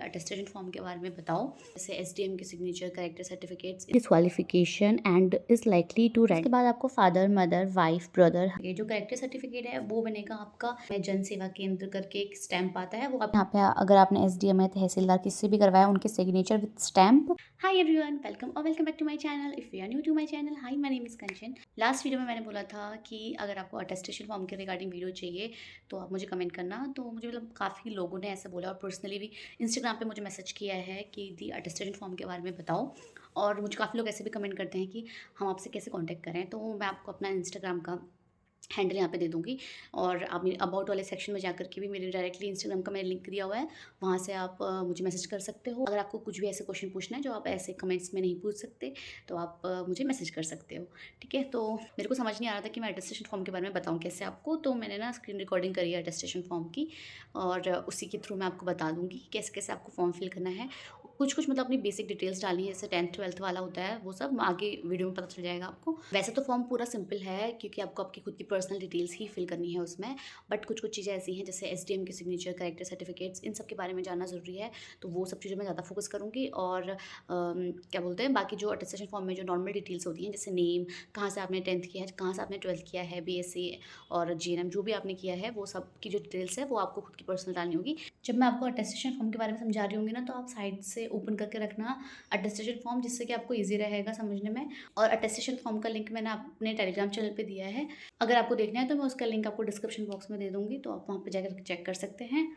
Attestation form के बारे में बताओ, जैसे एसडीएम की signature, character certificates, disqualification and is likely to rank. उसके बाद आपको फादर, मदर, वाइफ, ब्रदर, ये जो कैरेक्टर सर्टिफिकेट है वो बनेगा आपका जन सेवा केंद्र करके एक स्टैंप आता है, वो आप यहाँ पे अगर आपने एसडीएम है, तहसीलदार किससे भी करवाया, उनके signature with stamp. Hi everyone, welcome और welcome back to my channel. If you are new to my channel, hi my name is Kanchan. Last video में मैंने बोला था कि अगर आपको अटेस्टेशन फॉर्म के रिगार्डिंग वीडियो चाहिए तो आप मुझे कमेंट करना। तो मुझे मतलब काफ़ी लोगों ने ऐसा बोला और पर्सनली भी इंस्टाग्राम पे मुझे मैसेज किया है कि दी अटेस्टेशन फॉर्म के बारे में बताओ। और मुझे काफ़ी लोग ऐसे भी कमेंट करते हैं कि हम आपसे कैसे कांटेक्ट करें। तो मैं आपको अपना इंस्टाग्राम का हैंडल यहाँ पे दे दूँगी और आप मेरे अबाउट वाले सेक्शन में जाकर के भी मेरे डायरेक्टली इंस्टाग्राम का मैंने लिंक दिया हुआ है, वहाँ से आप मुझे मैसेज कर सकते हो। अगर आपको कुछ भी ऐसे क्वेश्चन पूछना है जो आप ऐसे कमेंट्स में नहीं पूछ सकते तो आप मुझे मैसेज कर सकते हो, ठीक है। तो मेरे को समझ नहीं आ रहा था कि मैं अटेस्टेशन फॉर्म के बारे में बताऊँ कैसे आपको, तो मैंने ना स्क्रीन रिकॉर्डिंग करी है अटेस्टेशन फॉर्म की और उसी के थ्रू मैं आपको बता दूँगी कि कैसे कैसे आपको फॉर्म फिल करना है। कुछ कुछ मतलब अपनी बेसिक डिटेल्स डालनी है, जैसे 10th-12th वाला होता है वो सब आगे वीडियो में पता चल जाएगा आपको। वैसे तो फॉर्म पूरा सिंपल है क्योंकि आपको आपकी खुद की पर्सनल डिटेल्स ही फिल करनी है उसमें, बट कुछ कुछ चीज़ें ऐसी हैं जैसे एसडीएम की सिग्नेचर, कैरेक्टर सर्टिफिकेट्स, इन सब के बारे में जानना ज़रूरी है। तो वो सब चीज़ों में ज़्यादा फोकस करूँगी और क्या बोलते हैं, बाकी जो अटेस्टेशन फॉर्म में जो नॉर्मल डिटेल्स होती हैं जैसे नेम, कहाँ से आपने 10th किया है, कहाँ से आपने 12th किया है, बीएससी और जीएनएम जो भी आपने किया है, वो सब की जो डिटेल्स है वो आपको खुद की पर्सनल डालनी होगी। जब मैं आपको अटेस्टेशन फॉर्म के बारे में समझा रही होंगी ना, तो आप साइड से ओपन करके रखना अटेस्टेशन फॉर्म, जिससे कि आपको ईजी रहेगा समझने में। और अटेस्टेशन फॉर्म का लिंक मैंने अपने टेलीग्राम चैनल पे दिया है, अगर आपको देखना है तो मैं उसका लिंक आपको डिस्क्रिप्शन बॉक्स में दे दूँगी, तो आप वहाँ पे जाकर चेक कर सकते हैं।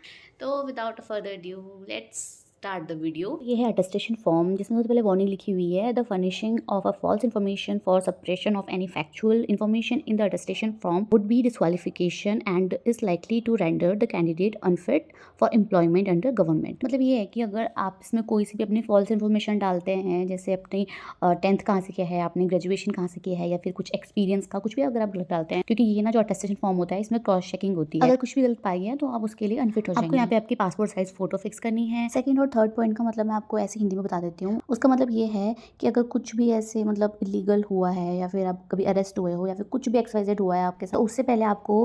तो without further due let's start the video. ये है अटेस्टेशन फॉर्म, जिसमें सबसे पहले वार्निंग लिखी हुई है, the furnishing of a false information for suppression of any factual information in the attestation form would be disqualification and is likely to render the candidate unfit for employment under government. मतलब ये है कि अगर आप इसमें कोई सी भी अपनी फॉल्स इन्फॉर्मेशन डालते हैं, जैसे अपनी 10th कहाँ से किया है, आपने ग्रेजुएशन कहाँ से किया है, या फिर कुछ एक्सपीरियंस का कुछ भी अगर आप गलत डालते हैं, क्योंकि ये ना जो अटेस्टेशन फॉर्म होता है इसमें क्रॉस चेकिंग होती है, अगर कुछ भी गलत पाई है तो आप उसके लिए अनफिट हो जाएंगे। आपको यहाँ पे आपकी पासपोर्ट साइज फोटो फिक्स करनी है। सेकंड और थर्ड पॉइंट का मतलब मैं आपको ऐसे हिंदी में बता देती हूँ। उसका मतलब ये है कि अगर कुछ भी ऐसे मतलब इलीगल हुआ है, या फिर आप कभी अरेस्ट हुए हो, या फिर कुछ भी एक्सवाइजेड हुआ है आपके साथ, तो उससे पहले आपको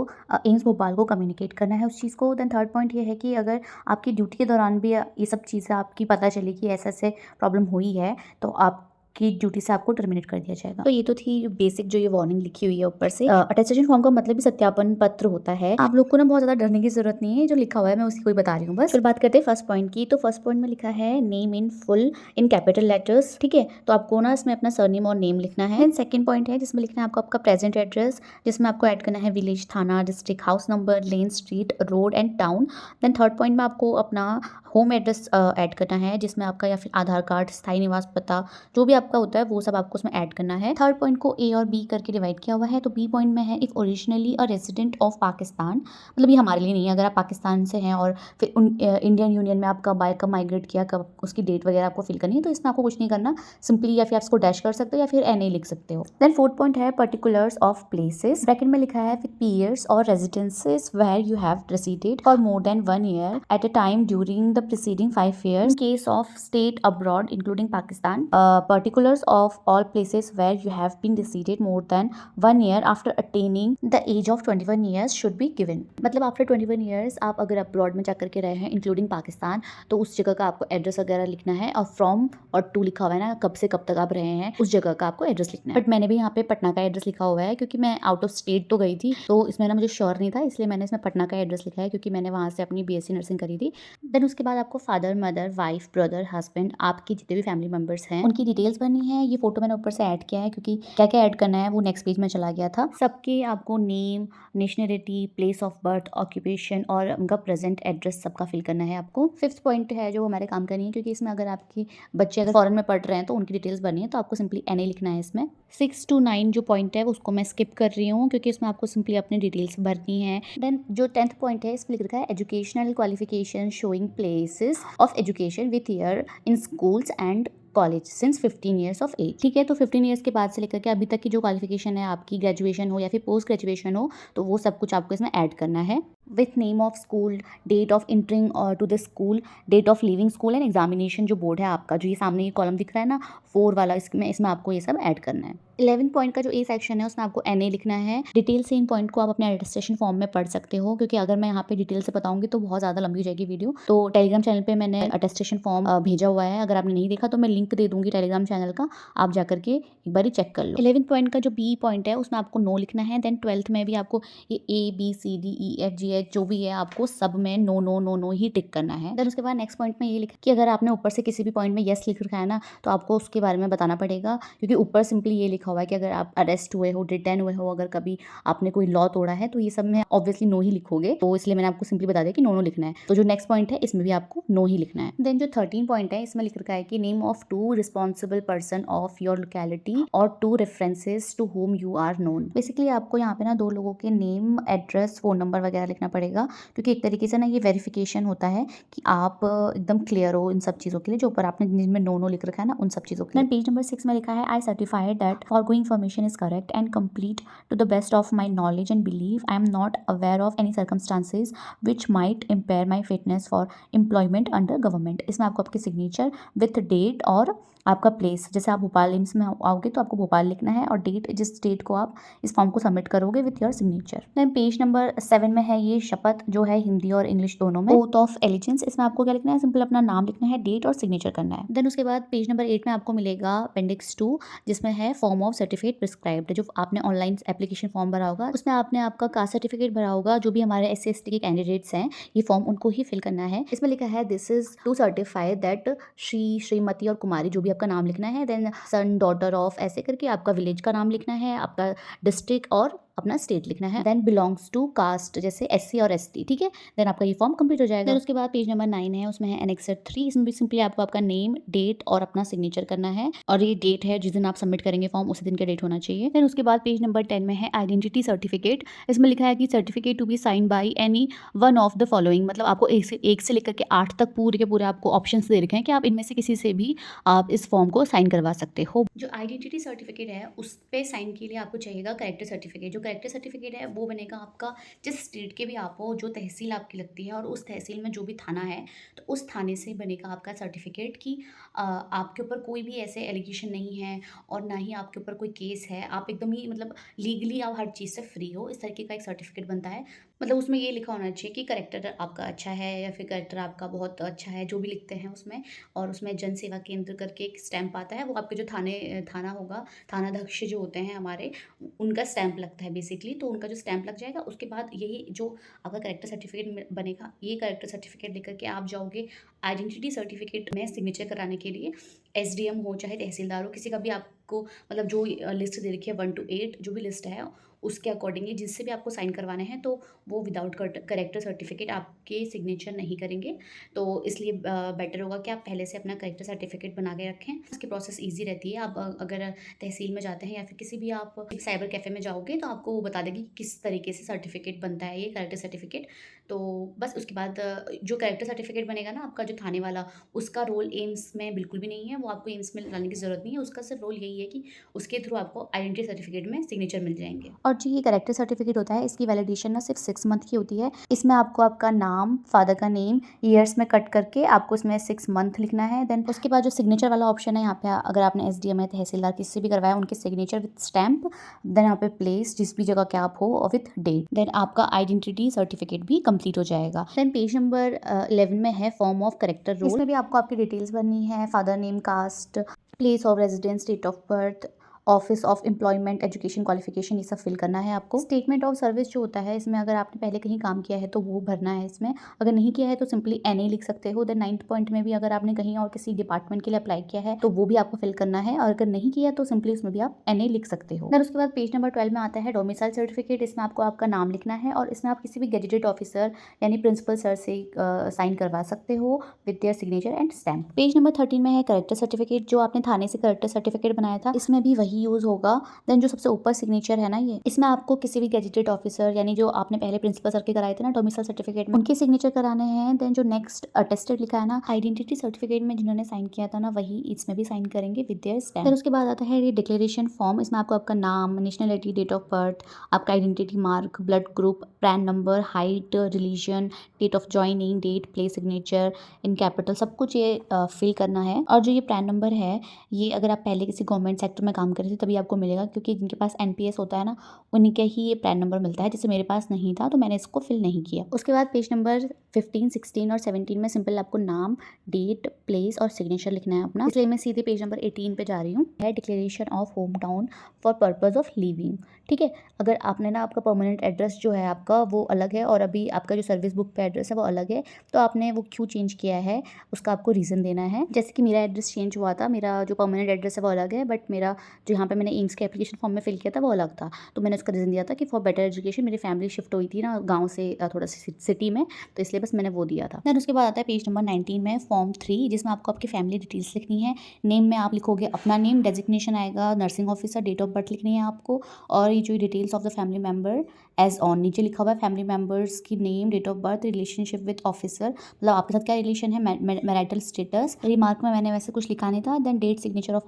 एम्स भोपाल को कम्युनिकेट करना है उस चीज़ को। देन थर्ड पॉइंट ये है कि अगर आपकी ड्यूटी के दौरान भी ये सब चीज़ें आपकी पता चली कि ऐसे ऐसे प्रॉब्लम हुई है, तो आप की ड्यूटी से आपको टर्मिनेट कर दिया जाएगा। तो ये तो थी बेसिक जो ये वार्निंग लिखी हुई है ऊपर से। अटेस्टेशन फॉर्म का मतलब भी सत्यापन पत्र होता है। आप लोग को ना बहुत ज्यादा डरने की जरूरत नहीं है, जो लिखा हुआ है मैं उसी को ही बता रही हूँ बस। फिर बात करते हैं फर्स्ट पॉइंट की। तो फर्स्ट पॉइंट में लिखा है name in full in capital letters, ठीक है। तो आपको ना इसमें अपना सरनेम और नेम लिखना है। देन सेकंड पॉइंट है जिसमें लिखना है आपको आपका प्रेजेंट एड्रेस, जिसमें आपको ऐड करना है विलेज, थाना, district, house number, lane, street, road and town. Then third point में आपको अपना होम एड्रेस ऐड करना है, जिसमें आपका या फिर आधार कार्ड, स्थायी निवास पता, जो भी आपका होता है वो सब आपको उसमें ऐड करना है। थर्ड पॉइंट को ए और बी करके डिवाइड किया हुआ है। तो बी पॉइंट में है if originally a resident of Pakistan, मतलब ये हमारे लिए नहीं है, अगर आप पाकिस्तान से हैं और फिर इंडियन यूनियन में आपका बाय कब माइग्रेट किया, कब उसकी डेट वगैरह आपको फिल करनी है, तो इसमें आपको कुछ नहीं करना, सिंपली या फिर आप इसको डैश कर सकते हो या फिर एन लिख सकते हो। देन फोर्थ पॉइंट है पर्टिकुलर्स ऑफ प्लेसेस, ब्रैकेट में लिखा है विद पीयर्स और residences where you have resided for more than 1 year at a time during the preceding 5 years in case of state abroad including Pakistan, particulars of all places where you have been resided more than 1 year after attaining the age of 21 years should be given। मतलब after 21 years आप अगर abroad में जाकर के रहे हैं including Pakistan, तो उस जगह का आपको एड्रेस वगैरह लिखना है, और फ्रॉम और टू लिखा हुआ है ना, कब से कब तक आप रहे हैं उस जगह का आपको एड्रेस लिखना है। बट मैंने भी यहाँ पे पटना का एड्रेस लिखा हुआ है क्योंकि मैं आउट ऑफ स्टेट तो गई थी, तो इसमें ना मुझे श्योर नहीं था, इसलिए मैंने इसमें पटना का एड्रेस लिखा है क्योंकि मैंने वहाँ से अपनी बीएससी नर्सिंग करी थी। देन उसके बाद आपको father, mother, wife, brother, husband, आपके जितने भी फैमिली मेंबर्स हैं उनकी डिटेल्स भरनी है। ये फोटो मैंने ऊपर से ऐड किया है क्योंकि क्या क्या ऐड करना है वो नेक्स्ट पेज में चला गया था। सबके आपको name, nationality, place of birth, occupation और उनका प्रेजेंट एड्रेस सबका फिल करना है आपको। फिफ्थ पॉइंट है जो हमारे काम का नहीं है, क्योंकि इसमें अगर आपके बच्चे अगर फॉरेन में पढ़ रहे हैं तो उनकी डिटेल्स भरनी है, तो आपको सिंपली एन लिखना है इसमें। 6 to 9 जो पॉइंट है उसको मैं स्किप कर रही हूँ क्योंकि इसमें आपको सिंपली अपनी डिटेल्स भरनी है। देन जो 10th पॉइंट है इसमें लिख रखा है educational qualification showing places of education with year in schools and college since 15 years of age, ठीक है। तो 15 ईयर्स के बाद से लेकर के अभी तक की जो क्वालिफिकेशन है आपकी, ग्रेजुएशन हो या फिर पोस्ट ग्रेजुएशन हो, तो वो सब कुछ आपको इसमें ऐड करना है। With name of school, date of entering to the school, date of leaving school and examination जो बोर्ड है आपका, जो ये सामने ये कॉलम दिख रहा है ना 4 वाला, इसमें आपको ये सब ऐड करना है। 11 पॉइंट का जो ए सेक्शन है उसमें आपको NA लिखना है। डिटेल से इन पॉइंट को आप अपने अटेस्टेशन फॉर्म में पढ़ सकते हो, क्योंकि अगर मैं यहाँ पे डिटेल से बताऊंगी तो बहुत ज़्यादा लंबी हो जाएगी वीडियो। तो टेलीग्राम चैनल पे मैंने अटेस्टेशन फॉर्म भेजा हुआ है, अगर आपने नहीं देखा तो मैं लिंक दे दूंगी टेलीग्राम चैनल का, आप जाकर के एक बार चेक कर लो। 11 पॉइंट का जो बी पॉइंट है उसमें आपको नो लिखना है। देन 12th में भी आपको ये ABCDEFGH जो भी है आपको सब में नो नो नो नो ही टिक करना है। देन उसके बाद नेक्स्ट पॉइंट में ये लिखा कि अगर आपने ऊपर से किसी भी पॉइंट में यस लिख रखा है ना, तो आपको उसके बारे में बताना पड़ेगा, क्योंकि ऊपर सिंपली ये लिखा हुआ है कि अगर आप अरेस्ट हुए हो, डिटेन हुए हो, अगर कभी आपने कोई लॉ तोड़ा है, तो ये सब में ऑब्वियसली नो ही लिखोगे, तो इसलिए मैंने आपको सिंपली बता दिया कि नो नो लिखना है। तो जो नेक्स्ट पॉइंट है इसमें भी आपको नो ही लिखना है। देन जो 13 पॉइंट है इसमें लिख रखा है कि name of 2 responsible person of your locality और 2 references to whom you are known. Basically आपको यहाँ पे ना 2 लोगों के नेम, एड्रेस, फोन नंबर वगैरह लिखना पड़ेगा, क्योंकि एक तरीके से ना ये वेरिफिकेशन होता है कि आप एकदम क्लियर हो इन सब चीज़ों के लिए, जो ऊपर आपने जिनमें नो नो लिख रखा है ना उन सब चीज़ों के लिए। पेज नंबर 6 में लिखा है आई certified that forgoing information is correct and complete to the best of my knowledge and belief. I am not aware of any circumstances which might impair my fitness for employment under government. इसमें आपको आपकी signature with date और आपका place, जैसे आप Bhopal AIIMS में आओगे तो आपको भोपाल लिखना है, और डेट जिस डेट को आप इस फॉर्म को सबमिट करोगे with your signature. Then page number 7 में है ये शपथ, जो है हिंदी और इंग्लिश दोनों में, ओथ ऑफ एलिजेंस। इसमें आपको क्या लिखना है, सिंपल अपना नाम लिखना है, डेट और सिग्नेचर करना है। देन उसके बाद पेज नंबर 8 में आपको मिलेगा अपेंडिक्स 2, जिसमें है फॉर्म ऑफ सर्टिफिकेट प्रिस्क्राइब्ड। जो आपने ऑनलाइन एप्लीकेशन फॉर्म भरा होगा उसमें आपने आपका कास्ट सर्टिफिकेट भरा होगा, जो भी हमारे SC ST के कैंडिडेट्स हैं ये फॉर्म उनको ही फिल करना है। इसमें लिखा है this is to certify that Shrimati और कुमारी, जो भी आपका नाम लिखना है। देन सन, डॉटर ऑफ, ऐसे करके आपका विलेज का नाम लिखना है, आपका डिस्ट्रिक्ट और अपना स्टेट लिखना है। देन बिलोंग्स टू कास्ट, जैसे SC और ST, ठीक है। देन आपका ये फॉर्म कंप्लीट हो जाएगा। देन उसके बाद पेज नंबर 9 है, उसमें है एनेक्सर 3। इसमें भी सिंपली आपको आपका नेम, डेट और अपना सिग्नेचर करना है, और ये डेट है जिस दिन आप सबमिट करेंगे फॉर्म उसी दिन का डेट होना चाहिए। देन उसके बाद पेज नंबर 10 में है आइडेंटिटी सर्टिफिकेट। इसमें लिखा है कि certificate to be sign by any one of the following, मतलब आपको एक से लेकर के 8 तक पूरे के पूरे आपको ऑप्शन दे रखे हैं कि आप इनमें से किसी से भी आप इस फॉर्म को साइन करवा सकते हो। जो आइडेंटिटी सर्टिफिकेट है उस पे साइन के लिए आपको चाहिएगा करेक्टर सर्टिफिकेट। जो करेक्टर सर्टिफिकेट है वो बनेगा आपका जिस स्टेट के भी आप हो, जो तहसील आपकी लगती है और उस तहसील में जो भी थाना है, तो उस थाने से बनेगा आपका सर्टिफिकेट कि आपके ऊपर कोई भी ऐसे एलिगेशन नहीं है और ना ही आपके ऊपर कोई केस है, आप एकदम ही मतलब लीगली आप हर चीज़ से फ्री हो, इस तरीके का एक सर्टिफिकेट बनता है। मतलब उसमें ये लिखा होना चाहिए कि करेक्टर आपका अच्छा है या फिर करेक्टर आपका बहुत अच्छा है, जो भी लिखते हैं उसमें। और उसमें जन सेवा केंद्र करके एक स्टैंप आता है, वो आपके जो थाना होगा, थानाध्यक्ष जो होते हैं हमारे, उनका स्टैंप लगता है बेसिकली। तो उनका जो स्टैंप लग जाएगा उसके बाद यही जो आपका करेक्टर सर्टिफिकेट बनेगा, ये करेक्टर सर्टिफिकेट लेकर के आप जाओगे आइडेंटिटी सर्टिफिकेट में सिग्नेचर कराने के लिए। SDM हो चाहे तहसीलदार हो, किसी का भी आपको मतलब जो लिस्ट दे रखी है 1 to 8 जो भी लिस्ट है उसके अकॉर्डिंगली जिससे भी आपको साइन करवाने हैं, तो वो विदाउट करेक्टर सर्टिफिकेट आपके सिग्नेचर नहीं करेंगे। तो इसलिए बेटर होगा कि आप पहले से अपना करेक्टर सर्टिफिकेट बना के रखें। इसकी प्रोसेस ईजी रहती है। आप अगर तहसील में जाते हैं या फिर किसी भी आप साइबर कैफ़े में जाओगे तो आपको वो बता देगी कि किस तरीके से सर्टिफिकेट बनता है ये करेक्टर सर्टिफिकेट। तो बस उसके बाद जो करेक्टर सर्टिफिकेट बनेगा ना आपका जो थाने वाला, उसका रोल एम्स में बिल्कुल भी नहीं है, वो आपको एम्स में लाने की ज़रूरत नहीं है। उसका सिर्फ रोल यही है कि उसके थ्रू आपको आइडेंटिटी सर्टिफिकेट में सिग्नेचर मिल जाएंगे। और जो ये करेक्टर सर्टिफिकेट होता है इसकी वैलिडेशन ना सिर्फ 6 मंथ की होती है। इसमें आपको आपका नाम, फादर का नेम ईयर्स में कट करके आपको इसमें 6 मंथ लिखना है। देन उसके बाद जो सिग्नेचर वाला ऑप्शन है यहाँ पे, अगर आपने SDM है, तहसीलदार, किसी भी करवाया, उनके सिग्नेचर विथ स्टैंप। देन यहाँ पे प्लेस, जिस भी जगह के आप हो, और विथ डेट। देन आपका आइडेंटिटी सर्टिफिकेट भी कंप्लीट हो जाएगा। देन पेज नंबर 11 में है फॉर्म ऑफ करेक्टर रोल। इसमें भी आपको आपकी डिटेल्स भरनी है, father name, caste, place of residence, date of birth, office of employment, education qualification, ये सब फिल करना है आपको। स्टेटमेंट ऑफ सर्विस जो होता है इसमें अगर आपने पहले कहीं काम किया है तो वो भरना है इसमें, अगर नहीं किया है तो सिंपली NA लिख सकते हो। देन 9th पॉइंट में भी अगर आपने कहीं और किसी डिपार्टमेंट के लिए अप्लाई किया है तो वो भी आपको फिल करना है, और अगर नहीं किया तो सिंपली उसमें भी आप NA लिख सकते हो। देन उसके बाद पेज नंबर 12 में आता है डोमिसाइल सर्टिफिकेट। इसमें आपको आपका नाम लिखना है और इसमें आप किसी भी गेजेटेड ऑफिसर यानी प्रिंसिपल सर से साइन करवा सकते हो with their signature and stamp. Page number 13 में है करेक्टर सर्टिफिकेट। जो आपने थाने से करेक्टर सर्टिफिकेट बनाया था इसमें भी वही वही यूज़ होगा। देन जो सबसे ऊपर सिग्नेचर है ना ये, इसमें आपको किसी भी गेजेटेड ऑफिसर यानी जो आपने पहले प्रिंसिपल सर के कराए थे ना डोमिसाइल सर्टिफिकेट में, उनके सिग्नेचर कराने हैं। देन जो नेक्स्ट अटेस्टेड लिखा है ना आइडेंटिटी सर्टिफिकेट में जिन्होंने साइन किया था ना, वही इसमें भी साइन करेंगे विद देयर स्टैम्प। फिर उसके बाद आता है ये डिक्लेरेशन फॉर्म। इसमें आपको आपका नाम, नेशनलिटी, डेट ऑफ बर्थ, आपका identity mark, blood group, PAN number, height, religion, date of joining, date, place, signature in capital, सब कुछ ये फिल करना है। और जो ये पैन नंबर है, ये अगर आप पहले किसी गवर्नमेंट सेक्टर में काम कर रहे थे तभी आपको मिलेगा, क्योंकि जिनके पास एनपीएस होता है ना उन्हीं के ही ये पैन नंबर मिलता है। जैसे मेरे पास नहीं था तो मैंने इसको फिल नहीं किया। उसके बाद पेज नंबर 15, 16 और 17 में सिंपल आपको नाम, डेट, प्लेस और सिग्नेचर लिखना है अपना। इसलिए मैं सीधे पेज नंबर 18 पे जा रही हूँ। है declaration of home town for purpose of living. ठीक है, अगर आपने ना आपका परमानेंट एड्रेस जो है आपका वो अलग है और अभी आपका जो सर्विस बुक पे एड्रेस है वो अलग है, तो आपने वो क्यों चेंज किया है उसका आपको रीज़न देना है। जैसे कि मेरा एड्रेस चेंज हुआ था, मेरा जो परमानेंट एड्रेस है वो अलग है, बट मेरा जो यहाँ पे मैंने एम्स के एप्लीकेशन फॉर्म में फिल किया था वो अलग था। तो मैंने उसका रीज़न दिया था कि फॉर बेटर एजुकेशन मेरी फैमिली शिफ्ट हुई थी ना गाँव से थोड़ा सी सिटी में, तो इसलिए बस मैंने वो दिया था। देन उसके बाद आता है पेज नंबर 19 में फॉर्म 3, जिसमें आपको आपकी फैमिली डिटेल्स लिखनी है। नेम में आप लिखोगे अपना नेम, डेजिग्नेशन आएगा nursing officer, date of birth लिखनी है आपको, और ये जो details of the family member age on, नीचे लिखा हुआ है फैमिली मेम्बर्स की name, date of birth, relationship with officer, मतलब आपके साथ क्या रिलेशन है, मैरिटल स्टेटस। रिमार्क में मैंने वैसे कुछ लिखा नहीं था। Then date, signature of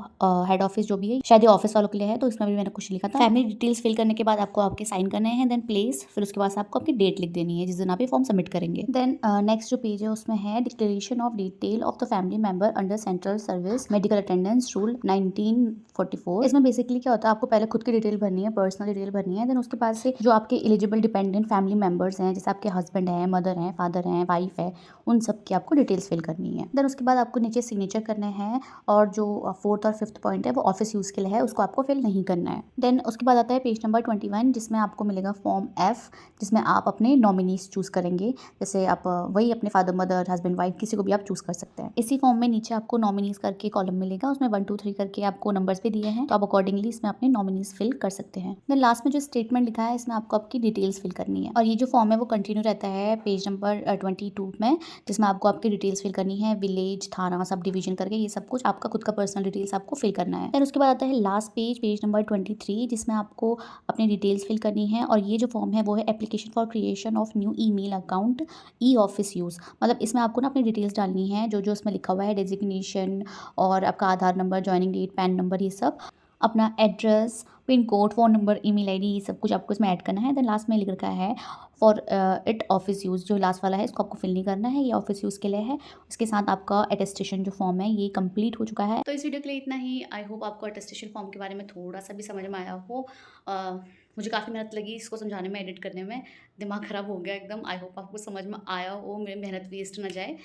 head office जो भी है, शायद ये ऑफिस वालों के लिए है तो इसमें भी मैंने कुछ लिखा था। फैमिली डिटेल्स फिल करने के बाद आपको आपके साइन करने हैं। देन प्लेस, फिर उसके बाद आपको आपकी डेट लिख देनी है जिस दिन आप ये फॉर्म सबमिट करेंगे। देन नेक्स्ट जो पेज है उसमें है declaration of detail of the family member under central service medical attendance rule 1944। इसमें बेसिकली क्या होता है, आपको पहले खुद की डिटेल भरनी है, पर्सनल डिटेल भरनी है। देन उसके बाद से जो आपके एलिजिबल डिपेंडेंट फैमिली मेंबर्स हैं, जैसे आपके हस्बैंड हैं, मदर हैं, फादर हैं, वाइफ है, उन सब की आपको डिटेल्स फिल करनी है। देन उसके बाद आपको नीचे सिग्नेचर करने हैं, और जो 4th और 5th पॉइंट है वो ऑफिस यूज़ के लिए है, उसको आपको फिल नहीं करना है। देन उसके बाद आता है पेज नंबर 21, जिसमें आपको मिलेगा फॉर्म F, जिसमें आप अपने नॉमिनीज चूज़ करेंगे। जैसे आप वही अपने फादर, मदर, हस्बैंड, वाइफ किसी को भी आप चूज़ कर सकते हैं। इसी फॉर्म में नीचे आपको नॉमिनीज करके कॉलम मिलेगा, उसमें 1 2 3 करके आपको नंबर्स भी दिए हैं, तो आप अकॉर्डिंगली इसमें अपने नॉमिनीज फिल कर सकते हैं। देन लास्ट में जो स्टेटमेंट लिखा है इसमें आपको आपकी डिटेल्स फिल करनी है। और ये जो फॉर्म है वो कंटिन्यू रहता है पेज नंबर 22 में, जिसमें आपको आपकी डिटेल्स फिल करनी है, विलेज, थाना, सब डिवीजन करके ये सब कुछ आपका खुद का पर्सनल डिटेल्स आपको फिल करना है। देन उसके बाद आता है लास्ट पेज, पेज नंबर 23, जिसमें आपको अपनी डिटेल्स फिल करनी है। और ये जो फॉर्म है वो है application for creation of new email account e office use. मतलब इसमें आपको ना अपनी डिटेल्स डालनी है, जो जो उसमें लिखा हुआ है, डेजिग्नेशन और आपका Aadhaar number, joining date, PAN number, ये सब, अपना address, pin code, phone number, email ID, ये सब कुछ आपको इसमें ऐड करना है। देन लास्ट में लिख रखा है फॉर इट ऑफिस यूज़, जो लास्ट वाला है इसको आपको फिल नहीं करना है, ये ऑफिस यूज़ के लिए है। उसके साथ आपका अटेस्टेशन जो फॉर्म है ये कंप्लीट हो चुका है। तो इस वीडियो के लिए इतना ही। आई होप आपको अटेस्टेशन फॉर्म के बारे में थोड़ा सा भी समझ में आया हो। मुझे काफ़ी मेहनत लगी इसको समझाने में, एडिट करने में दिमाग ख़राब हो गया एकदम। आई होप आपको समझ में आया हो, मेरी मेहनत वेस्ट ना जाए।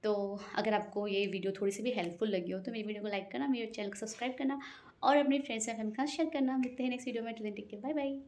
तो अगर आपको ये वीडियो थोड़ी सी भी हेल्पफुल लगी हो तो मेरी वीडियो को लाइक करना, मेरे चैनल को सब्सक्राइब करना और अपने फ्रेंड्स एंड फैमिली के साथ शेयर करना। मिलते हैं नेक्स्ट वीडियो में। Till then take care, bye bye.